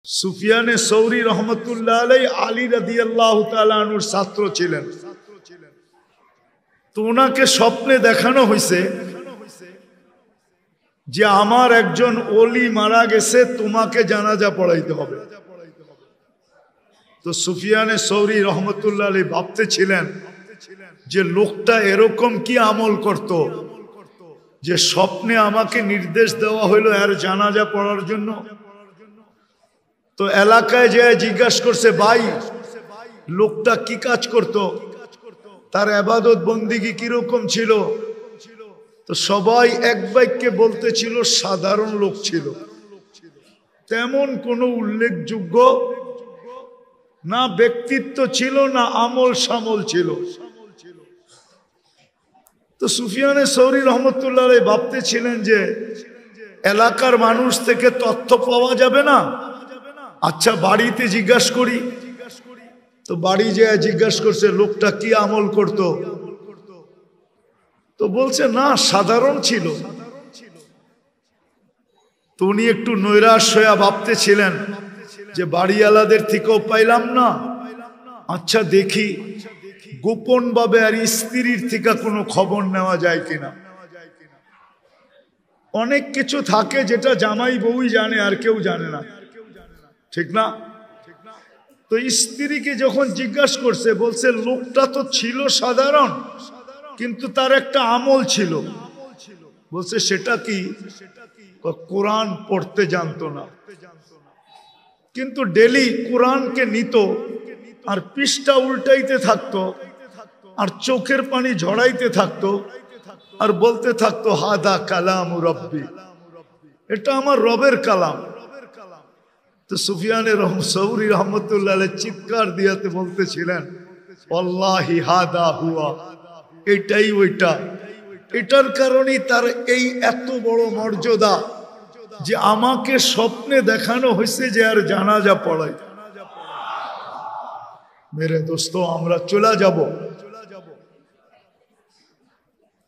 সুফিয়ানে সৌরি রহমতুল্লাহ আলাইহি আলী রাদিয়াল্লাহু তাআলা আনহুর ছাত্র ছিলেন। তো ওনাকে স্বপ্নে দেখানো হয়েছে যে আমার একজন ওলি মারা গেছে, তোমাকে জানাজা পড়াইতে হবে। তো সুফিয়ানে সৌরি রহমতুল্লাহ আলাইহি ভাবতে ছিলেন যে লোকটা এরকম কি আমল করত যে স্বপ্নে আমাকে নির্দেশ দেওয়া হইলো এর জানাজা পড়ার জন্য। তো এলাকায় যে জিজ্ঞাসা করছে, ভাই লোকটা কি কাজ করত, তার ইবাদত বন্দিগি কিরকম ছিল? তো সবাই এক বাক্যে বলতেছিল সাধারণ লোক ছিল, তেমন কোনো উল্লেখযোগ্য না ব্যক্তিত্ব ছিল না আমল সামল ছিল। তো সুফিয়ানে সৌরি রহমতুল্লাহ আলাইহি ভাবতে ছিলেন যে এলাকার মানুষ থেকে তথ্য পাওয়া যাবে না, আচ্ছা বাড়িতে জিজ্ঞাসা করি। তো বাড়ি যে জিজ্ঞাসা করছে লোকটা কি আমল করত, তো বলছে না সাধারণ ছিল। তো উনি একটু নৈরাশ হয়ে ভাবতে ছিলেন যে বাড়িওয়ালাদের থেকেও পাইলাম না, আচ্ছা দেখি গোপন ভাবে আর স্ত্রীর থেকে কোনো খবর নেওয়া যায় কিনা। অনেক কিছু থাকে যেটা জামাই বউই জানে আর কেউ জানে না, ঠিক না? তো স্ত্রীকে যখন জিজ্ঞাসা করছে, বলছে লোকটা তো ছিল সাধারণ কিন্তু তার একটা আমল ছিল। বলছে সেটা কি? কোরআন পড়তে জানতো না, কিন্তু ডেলি কোরআনকে নিত আর পৃষ্ঠা উল্টাইতে থাকতো আর চোখের পানি ঝরাইতে থাকতো আর বলতে থাকতো হাদা কালাম রব্বি, এটা আমার রবের কালাম। তো সুফিয়ানে সৌরি রহমতুল্লাহ আলাইহি চিৎকার দিয়াতে বলতেছিলেন ওয়াল্লাহি হাদা হুয়া, এটাই ওইটা। এটার কারণেই তার এই এত বড় মর্যাদা যে আমাকে স্বপ্নে দেখানো হয়েছে যে আর জানাজা পড়াই। মেরে দোস্ত, আমরা চলে যাব,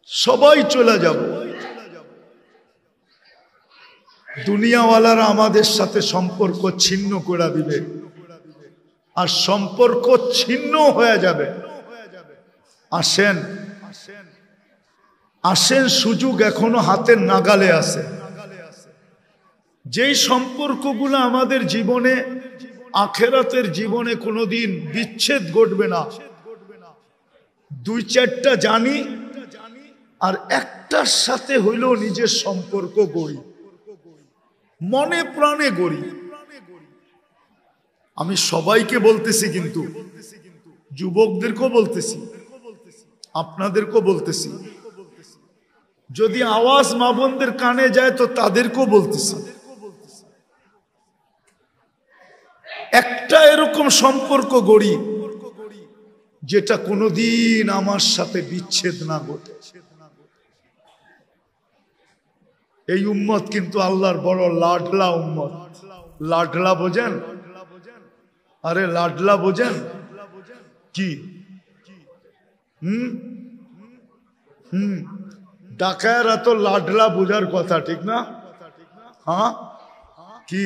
সবাই চলে যাব। দুনিয়াওয়ালারা আমাদের সাথে সম্পর্ক ছিন্ন করে দিবে আর সম্পর্ক ছিন্ন হয়ে যাবে। আসেন আসেন, সুযোগ এখনো হাতের নাগালে আছে। যেই সম্পর্কগুলো আমাদের জীবনে আখেরাতের জীবনে কোনোদিন বিচ্ছেদ ঘটবে না, দুই চারটা জানি আর একটার সাথে হইলেও নিজের সম্পর্ক গড়ি, মনে প্রাণে গড়ি। আমি সবাইকে বলতেছি, কিন্তু যুবকদেরকেও বলতেছি, আপনাদেরকেও বলতেছি। যদি আওয়াজ মা বোনদের কানে যায় তো তাদেরকেও বলতেছি, একটা এরকম সম্পর্ক গড়ি যেটা কোনোদিন আমার সাথে বিচ্ছেদ না ঘটে। এই উম্মত কিন্তু আল্লাহর বড় লাডলা উম্মত। লাডলা বোঝেন? আরে লাডলা বোঝেন কি? ডাকায়েরা তো লাডলা বোঝার কথা, ঠিক না? হ্যাঁ, কি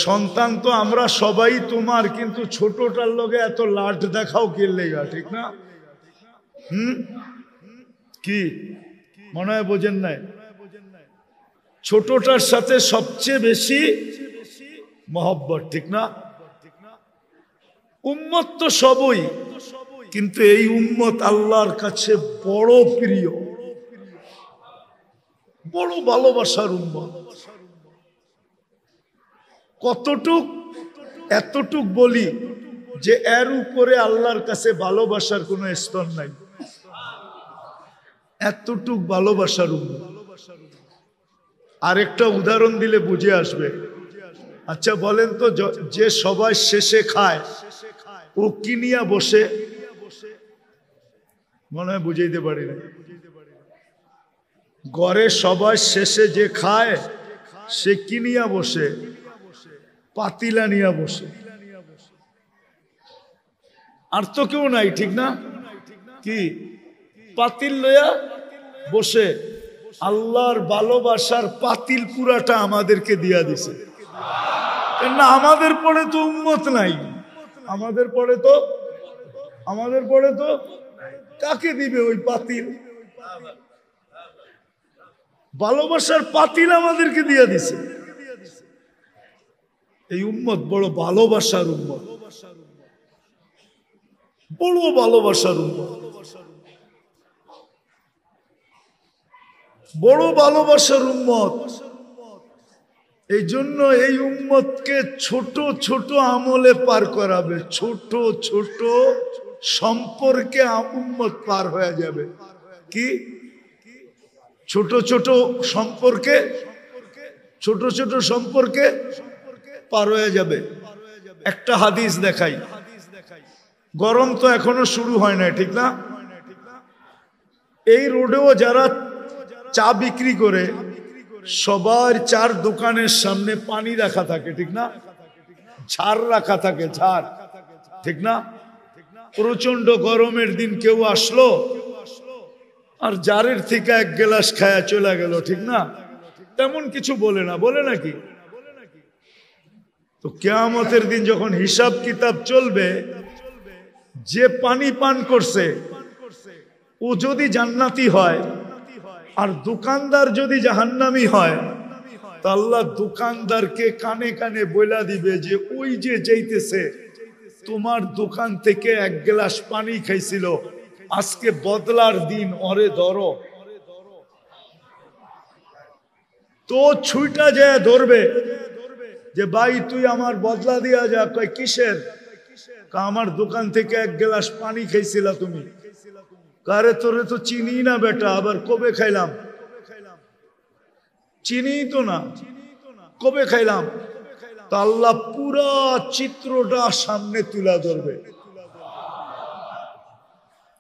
সন্তান তো আমরা সবাই তোমার, কিন্তু ছোটটার লগে এত লাড দেখাও কে লেগা, ঠিক না? কি মনে হয় বোঝেন নাই? ছোটটার সাথে সবচেয়ে বেশি মহব্বত, ঠিক না? উম্মত তো সবই, কিন্তু এই উম্মত আল্লাহর কাছে বড় প্রিয়, বড় ভালোবাসার উম্মত। কতটুক? এতটুক বলি যে এর উপরে আল্লাহর কাছে ভালোবাসার কোনো স্তর নাই। এতটুক ভালোবাসার উম্মত। আরেকটা উদাহরণ দিলে বুঝে আসবে। আচ্ছা বলেন তো, যে সবাই শেষে খায় ও কি নিয়ে বসে? মনে হয় বুঝাইতে পারি না। ঘরে সবাই শেষে যে খায় সে কি নিয়ে বসে? পাতিলা নিয়ে বসে। আর তো কেউ নাই, ঠিক না? কি পাতিল লইয়া বসে। আল্লাহর ভালোবাসার পাতিল পুরাটা আমাদেরকে দিয়া দিছে। না আমাদের পরে তো উম্মত নাই, আমাদের পরে তো কাকে দিবে ওই পাতিল? ভালোবাসার পাতিল আমাদেরকে দিয়া দিছে। এই উম্মত বড় ভালোবাসার উম্মত, বড় ভালোবাসার উম্মত, বড় ভালোবাসার উম্মত। এই জন্য এই উম্মতকে ছোট ছোট আমলে পার করাবে, ছোট ছোট সম্পর্কে উম্মত পার হয়ে যাবে। কি ছোট ছোট সম্পর্কে, ছোট ছোট সম্পর্কে পার হয়ে যাবে। একটা হাদিস দেখাই, গরম তো এখনো শুরু হয় না, ঠিক না? এই রোডেও যারা চা বিক্রি করে সবার চার দোকানের সামনে পানি রাখা থাকে, ঠিক না? ঝাড় রাখা থাকে, ঝাড়, ঠিক না? প্রচন্ড গরমের দিন কেউ আসলো আর জারের থেকে এক গ্লাস খায়া চলে গেল, ঠিক না? তেমন কিছু বলে না, বলে নাকি? তো কিয়ামতের দিন যখন হিসাব কিতাব চলবে, যে পানি পান করছে ও যদি জান্নাতি হয় আর দোকানদার যদি জাহান্নামী হয়, তা আল্লাহ দোকানদারকে কানে কানে বইলা দিবে যে ওই যে যাইতেছে তোমার দোকান থেকে এক গ্লাস পানি খাইছিল, আজকে বদলার দিন, ওরে ধরো। তো ছুইটা যায় ধরবে যে ভাই তুই আমার বদলা দিয়া যা। কয় কিসের? আমার দোকান থেকে এক গ্লাস পানি খাইছিলা তুমি। কারে তোরে তো চিনি না বেটা, আবার কবে খাইলাম? চিনি তো না, কবে খাইলাম? তা আল্লাহ পুরা চিত্রটা সামনে তুলা ধরবে।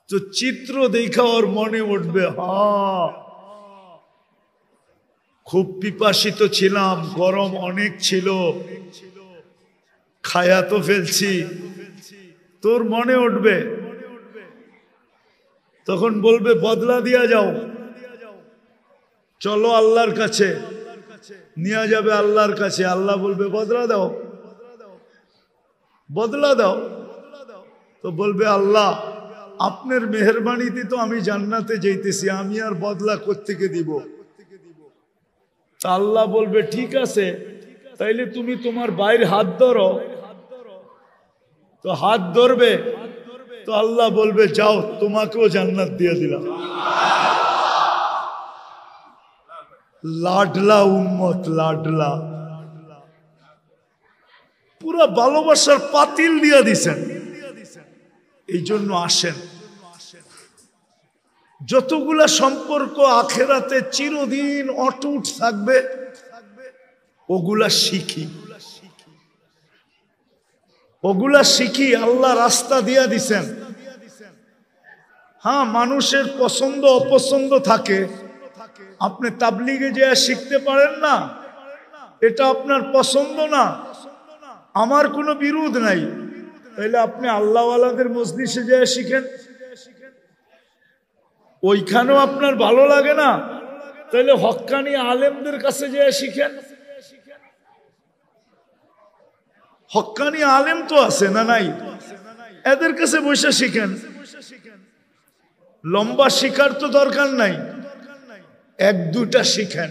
তো চিত্র দেখা ওর মনে উঠবে, হ্যাঁ খুব পিপাসিত ছিলাম, গরম অনেক ছিল, খায়া তো ফেলছি। তোর মনে উঠবে, তখন বলবে বদলা দিয়া যাও, চলো আল্লাহর কাছে, নিয়ে যাবে আল্লাহর কাছে। আল্লাহ বলবে বদলা দাও, বদলা দাও। তো বলবে আল্লাহ আপনার মেহেরবানিতে তো আমি জান্নাতে যাইতেছি, আমি আর বদলা কোত্থেকে দিব? আল্লাহ বলবে ঠিক আছে, তাইলে তুমি তোমার ভাইয়ের হাত ধরো। তো হাত ধরবে, তো আল্লাহ বলবে যাও তোমাকেও জান্নাত দিয়ে দিলাম। লাডলা উম্মত, লাডলা, পুরা ভালোবাসার পাতিল দিয়া দিছেন। এই জন্য আসেন, যতগুলা সম্পর্ক আখেরাতে চিরদিন অটুট থাকবে ওগুলা শিখি, ওগুলা শিখি। আল্লাহ রাস্তা দিয়া দিছেন। হ্যাঁ, মানুষের পছন্দ অপছন্দ থাকে, আপনি তাবলিগে যে শিখতে পারেন না, এটা আপনার পছন্দ না, আমার কোনো বিরোধ নাই, তাইলে আপনি আল্লাহওয়ালাদের মজলিসে যে শিখেন। ওইখানেও আপনার ভালো লাগে না, তাইলে হক্কানি আলেমদের কাছে যে শিখেন। হক্কানি আলেম তো আছে না নাই? এদের কাছে বসে শিখেন। লম্বা শিখার তো দরকার নাই, এক দুটা শিখেন।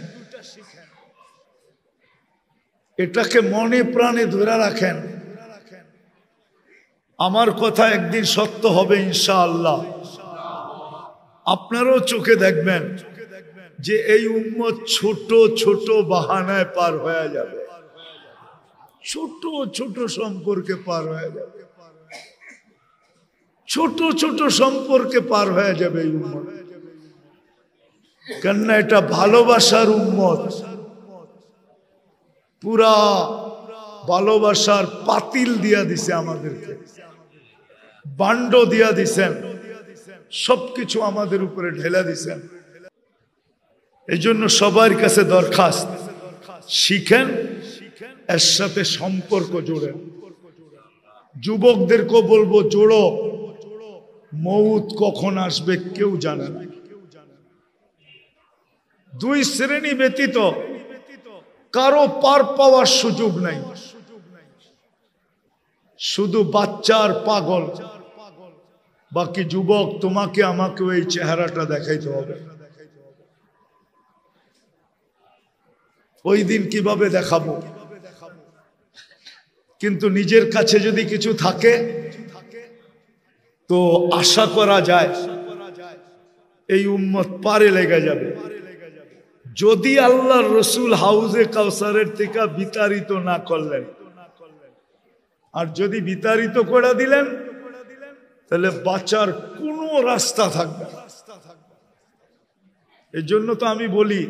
এটাকে মনে প্রাণে ধরে রাখেন। আমার কথা একদিন সত্য হবে ইনশাআল্লাহ। আপনারাও চোখে দেখবেন যে এই উম্মত ছোট ছোট বাহানায় পার হয়ে যাবে, ছোট ছোট সম্পর্কে পার হয়ে যাবে, ছোট ছোট সম্পর্কে পার হয়ে যাবে এই উম্মত। কেননা এটা ভালোবাসার উম্মত, পুরা ভালোবাসার পাতিল দিয়া দিছে আমাদেরকে, বান্ড দিয়া দিছেন, সবকিছু আমাদের উপরে ঢেলা দিছেন। এই জন্য সবার কাছে দরখাস্ত, শিখেন, এর সাথে সম্পর্ক জোড়েন। যুবকদেরকেও বলবো জোড়ো, মউত কখন আসবে কেউ জানে না। দুই শ্রেণী ব্যতীত কারো পার পাওয়ার সুযোগ নাই। শুধু বাচ্চার পাগল, বাকি যুবক তোমাকে আমাকে এই চেহারাটা দেখাইতে হবে। ওই দিন কিভাবে দেখাবো? কিন্তু নিজের কাছে যদি কিছু থাকে তো আশা করা যায় এই উম্মত পারে লেগে যাবে। যদি আল্লাহর রসুল হাউজে কাউসারের থেকে বিতাড়িত না করলেন, আর যদি বিতাড়িত করে দিলেন তাহলে বাঁচার কোনো রাস্তা থাকবে না। এই জন্য তো আমি বলি,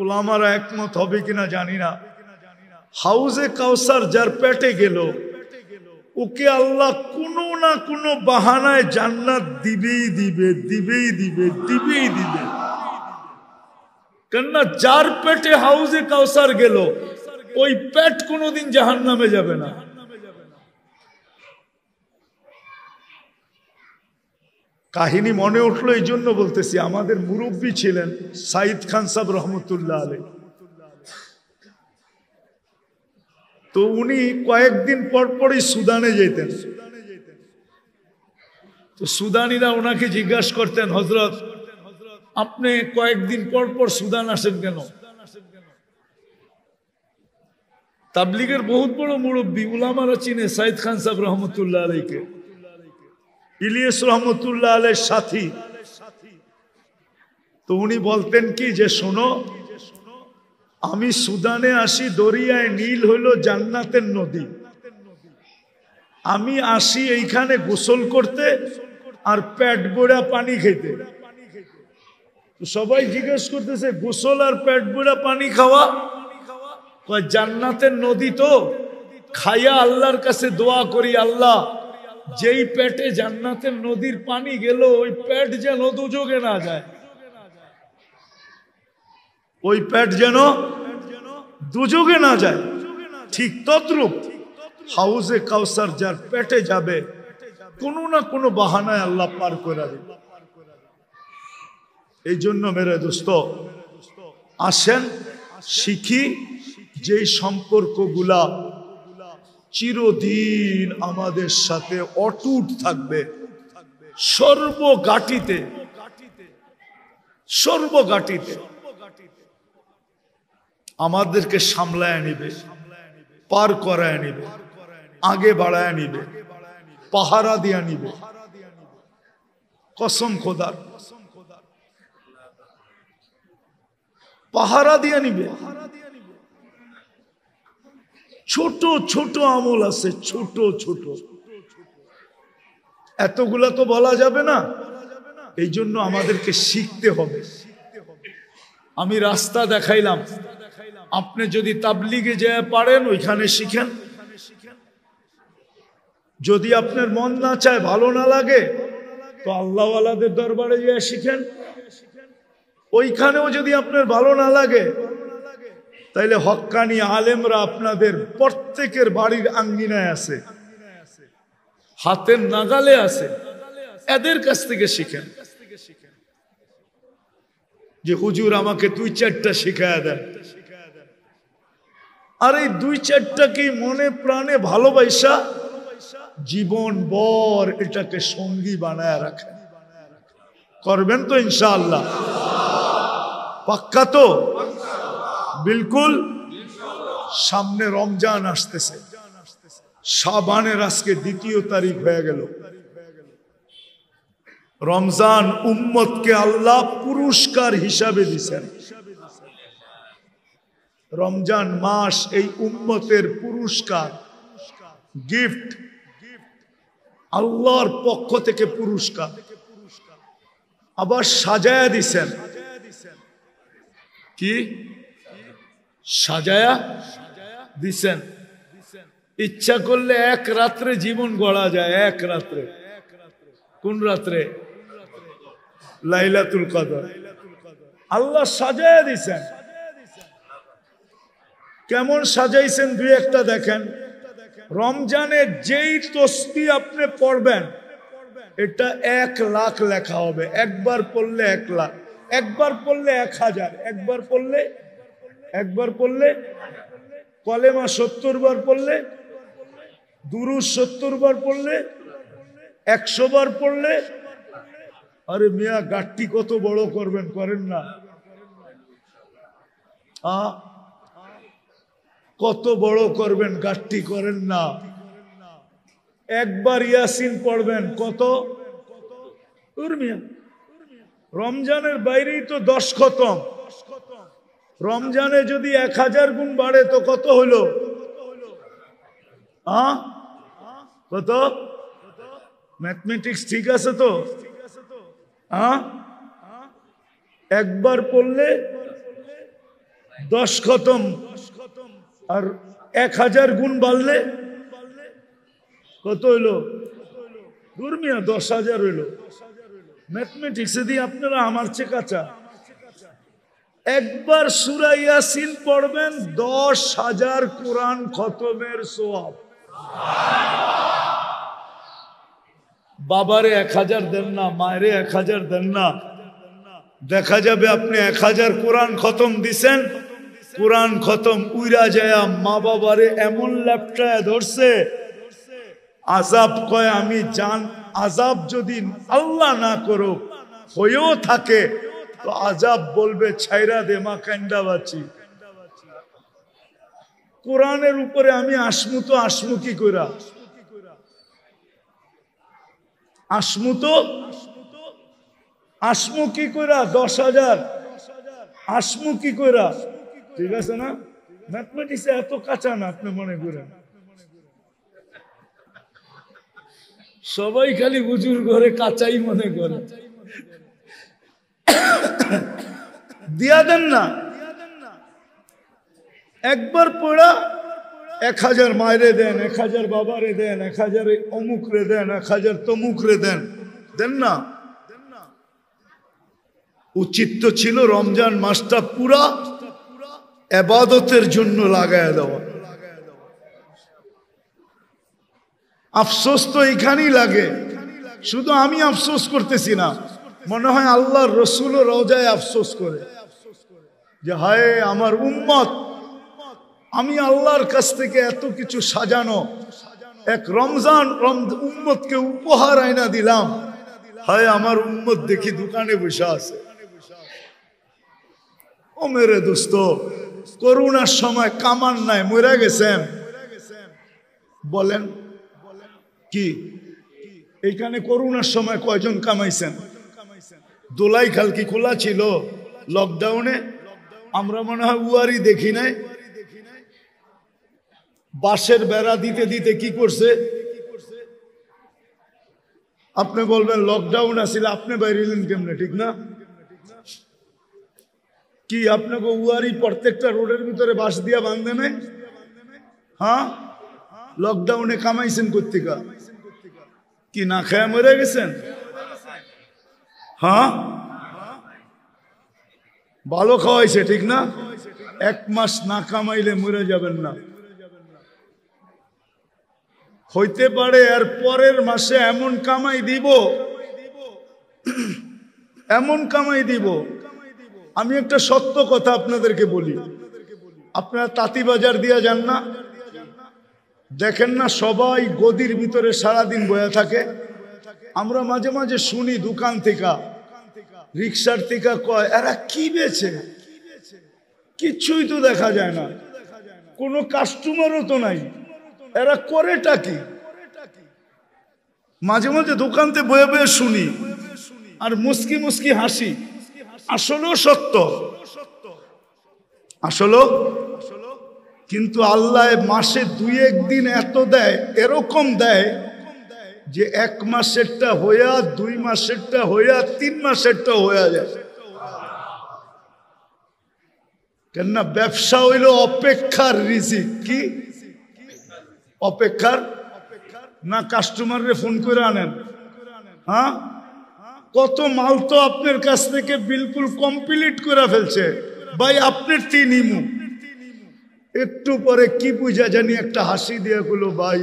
ওলামারা একমত হবে কিনা জানি না, হাউজে কাউসার যার পেটে গেল ওকে আল্লাহ কোনো না কোনো বাহানায় জান্নাত দিবেই দিবে, দিবেই দিবে, দিবেই দিবে। কেননা যার পেটে হাউজে কাউসার গেল ওই পেট কোনোদিন জাহান্নামে যাবে না। কাহিনী মনে উঠলো এই জন্য বলতেছি, আমাদের মুরব্বী ছিলেন সাইদ খান সাহেব রহমতুল্লাহ আলাইহি। তো উনি কয়েকদিন পর পরই সুদানে যেতেন। তো সুদানিরা ওনাকে জিজ্ঞাসা করতেন, হযরত আপনি কয়েকদিন পর পর সুদান আসেন কেন? তাবলিগের বহুত বড় মুরব্বী, উলামারা চিনে সাইদ খান সাহেব রহমতুল্লাহ আলাইহিকে, ইলিয়াস রহমতুল্লাহ আলাইহির সাথী। তো উনি বলতেন কি যে শোনো, আমি সুদানে আসি, দরিয়ায় নীল হইল জান্নাতের নদী, আমি আসি এইখানে গোসল করতে আর পেট ভরা পানি খেতে। তো সবাই জিজ্ঞেস করতেছে গোসল আর পেট ভরা পানি খাওয়া? জান্নাতের নদী তো, খাইয়া আল্লাহর কাছে দোয়া করি, আল্লাহ যেই পেটে জান্নাতের নদীর পানি গেল ওই পেট যেন দুযোগে না যায়, ওই পেট যেন দুযোগে না যায়। ঠিক তদ্রূপ হাউজে কাউসার যার পেটে যাবে কোনো না কোনো বাহানায় আল্লাহ পার করে দেবে। এই জন্য মেরে দোস্ত আসেন শিখি যেই সম্পর্কগুলা চিরদিন আমাদের সাথে অটুট থাকবে, সর্বগাটিতে সর্বগাটিতে আমাদেরকে সামলায় নিবে, পার করায় নিবে, আগে বাড়ায় নিবে, পাহারা দিয়া নিবে। কসম খোদার, পাহারা দিয়া নিবে। ছোট ছোট আমল আছে, ছোট ছোট, এতগুলা তো বলা যাবে না। এই জন্য আমাদেরকে শিখতে হবে। আমি রাস্তা দেখাইলাম, আপনি যদি তাবলিগে যেয়ে পারেন ওইখানে শিখেন। যদি আপনার মন না চায়, ভালো না লাগে, তো আল্লাহওয়ালাদের দরবারে যেয়ে শিখেন। ওইখানেও যদি আপনার ভালো না লাগে তাইলে হক্কানি আলেমরা আপনাদের প্রত্যেকের বাড়ির আঙ্গিনায় আছে, হাতের নাগালে আছে, এদের কাছ থেকে শিখেন। যে হুজুর আমাকে 2-4টা শিখায়া দেন, আর এই 2-4টাকে মনে প্রাণে ভালোবাসা জীবন ভর এটাকে সঙ্গী বানায় রাখেন। করবেন তো ইনশাআল্লাহ? পাক্কা তো? বিলকুল। সামনে রমজান আসতেছে, শাবানের আজকে 2 তারিখ হয়ে গেল। রমজান উম্মতকে আল্লাহ পুরস্কার হিসাবে দিয়েছেন। রমজান মাস এই উম্মতের পুরস্কার, গিফট, আল্লাহর পক্ষ থেকে পুরস্কার। আবার সাজায়া দিছেন। কি সাজায়া দিছেন? ইচ্ছা করলে এক রাত্রে জীবন গড়া যায়। এক রাত্রে। কোন রাত্রে? লাইলাতুল কদর। আল্লাহ সাজায়া দিছেন। কেমন সাজাইছেন 2-1টা দেখেন। রমজানের যেই তসবিহ আপনি পড়বেন এটা 1 লাখ লেখা হবে। একবার পড়লে 1 লাখ। একবার পড়লে 1000, একবার পড়লে কলেমা 70 বার পড়লে, দুরূদ 70 বার পড়লে, 100 বার পড়লে। আরে মিয়া গাট্টি কত বড় করবেন, করেন না? কত বড় করবেন গাট্টি, করেন না? একবার ইয়াসিন পড়বেন কত? রমজানের বাইরেই তো 10 খতম। রমজানে যদি 1000 গুণ বাড়ে তো কত হলো? কত? ম্যাথমেটিক্স ঠিক আছে তো? একবার পড়লে 10 খতম, আর 1000 গুণ বাড়লে কত হইল? দুর্মিয়া 10,000 হইল। ম্যাথমেটিক্সে দিয়ে আপনারা আমার চেয়ে কাঁচা। একবার সূরা ইয়াসিন পড়বেন 10,000 কোরআন খতমের সওয়াব। বাবারে 1000 দেন না, মায়েরে 1000 দেন না, দেখা যাবে আপনি 1000 কোরআন খতম দিছেন, কোরআন খতম উইরা যায় মা বাবারে এমন ল্যাপটায় ধরছে, আযাব কয় আমি জান, আযাব যদি আল্লাহ না করো হয়েও থাকে তো আযাব বলবে ছাইরা দে মা, কান্দা বাঁচি। কোরআনের উপরে আমি আসমু কি কইরা? আসমু কি কইরা? 10,000 আসমু কি কইরা? ঠিক আছে না? ম্যাথমেটিক্সে এত কাঁচা না আপনি মনে করেন। সবাই খালি হুজুর ঘরে কাঁচাই মনে করে। দিয়া দেন না, একবার পড়া 1000 মায়েরে দেন, 1000 বাবারে দেন, 1000 অমুক রে দেন, 1000 তমুক রে দেন, দেন না? উচিত তো ছিল রমজান মাসটা পুরা ইবাদতের জন্য লাগায় দেওয়া। আফসোস তো এখানেই লাগে। শুধু আমি আফসোস করতেছি না, মনে হয় আল্লাহর রসুলও রওজায় আফসোস করে যে হায় আমার উম্মত, আমি আল্লাহর কাছ থেকে এত কিছু সাজানো এক রমজান উম্মতকে উপহার আইনা দিলাম, হায় আমার উম্মত দেখি দোকানে বসে আছে। ও মেরে দোস্ত, করোনার সময় কামান নাই, মরে গেছেন। বলেন কি এইখানে করোনার সময় কয়জন কামাইছেন? দোলাই খাল কি খোলা ছিল লকডাউনে? আমরা মনে হয় উয়ারি দেখি নাই। বাঁশের বেড়া দিতে দিতে কি করছে? আপনি বলবেন লকডাউন আছিল, আপনি বাইরে এলেন কেমনে? ঠিক না? কি আপনাকে উয়ারি প্রত্যেকটা রোডের ভিতরে বাঁশ দিয়া বাঁধে নাই? হ্যাঁ, লকডাউনে কামাইছেন কোত্থেকা? কি না খায় মরে গেছেন? হ্যাঁ, ভালো খাওয়াইছে, ঠিক না? 1 মাস না কামাইলে মরে যাবেন না। হইতে পারে এর পরের মাসে এমন কামাই দিব, এমন কামাই দিব। আমি একটা সত্য কথা আপনাদেরকে বলি, আপনারা তাঁতিবাজার দিয়া যান না, দেখেন না সবাই গদির ভিতরে সারাদিন বয়া থাকে। আমরা মাঝে মাঝে শুনি দোকান থেকে, রিক্সার থেকে কয় এরা কি বেচে, কিচ্ছুই তো দেখা যায় না, কোনো কাস্টমারও তো নাই, এরা করেটা কি? মাঝে মাঝে দোকানতে বয়ে বয়ে শুনি আর মুস্কি মুস্কি হাসি। আসলেও সত্য, আসলেও। কিন্তু আল্লাহ মাসে 2-1 দিন এত দেয়, এরকম দেয় যে 1 মাসেরটা হইয়া 2 মাসেরটা হইয়া 3 মাসেরটা হইয়া যায়। কেননা ব্যবসা হইল অপেক্ষার রিজিক। কি অপেক্ষার? না কাস্টমাররে ফোন করে আনেন? হ্যাঁ, কত মাল তো আপনার কাছ থেকে বিলকুল কমপ্লিট করে ফেলছে, ভাই আপনার তিনিমু একটু পরে কি বুঝা জানি একটা হাসি দিয়ে গুলো, ভাই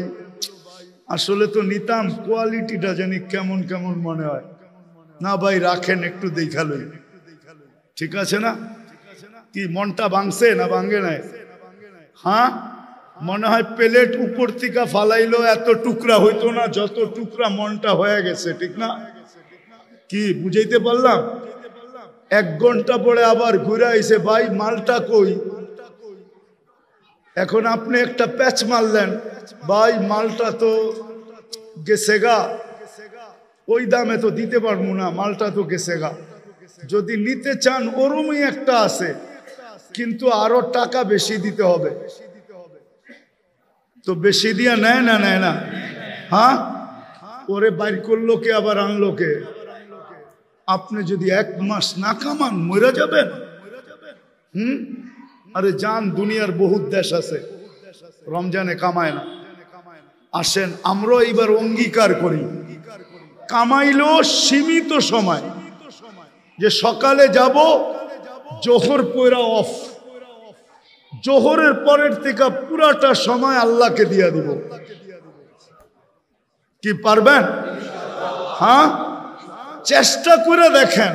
আসলে তো নিতাম, কোয়ালিটিটা জানি কেমন কেমন মনে হয় না, ভাই রাখেন একটু দেখালই। ঠিক আছে না? কি মনটা ভাঙছে না ভাঙে নাই? হ্যাঁ, মনে হয় প্লেট উপর থেকে ফালাইলো এত টুকরা হইতো না যত টুকরা মনটা হয়ে গেছে, ঠিক না? কি বুঝাইতে পারলাম? 1 ঘন্টা পরে আবার ঘুরে আইছে, ভাই মালটা কই? এখন আপনি একটা প্যাচ মারলেন, ভাই মালটা তো গেছে গা, ওই দামে তো দিতে পারবো না, মালটা তো গেছে গা। যদি নিতে চান ওরমই একটা আছে, কিন্তু আরো টাকা বেশি দিতে হবে। তো বেশি দিয়া নেয় না নেয় না? হ্যাঁ, ওরে বাইর করলো কে, আবার আনলো কে? আপনি যদি 1 মাস না কামান মরে যাবেন। আরে যান, দুনিয়ার বহুত দেশ আছে রমজানে কামায় না। আসেন আমরা এবার অঙ্গীকার করি, কামাইলো সীমিত সময়, যে সকালে যাব, জোহর পয়রা অফ, জোহরের পরের থেকে পুরাটা সময় আল্লাহকে দিয়া দিব। কি পারবেন? হ্যাঁ, চেষ্টা করে দেখেন।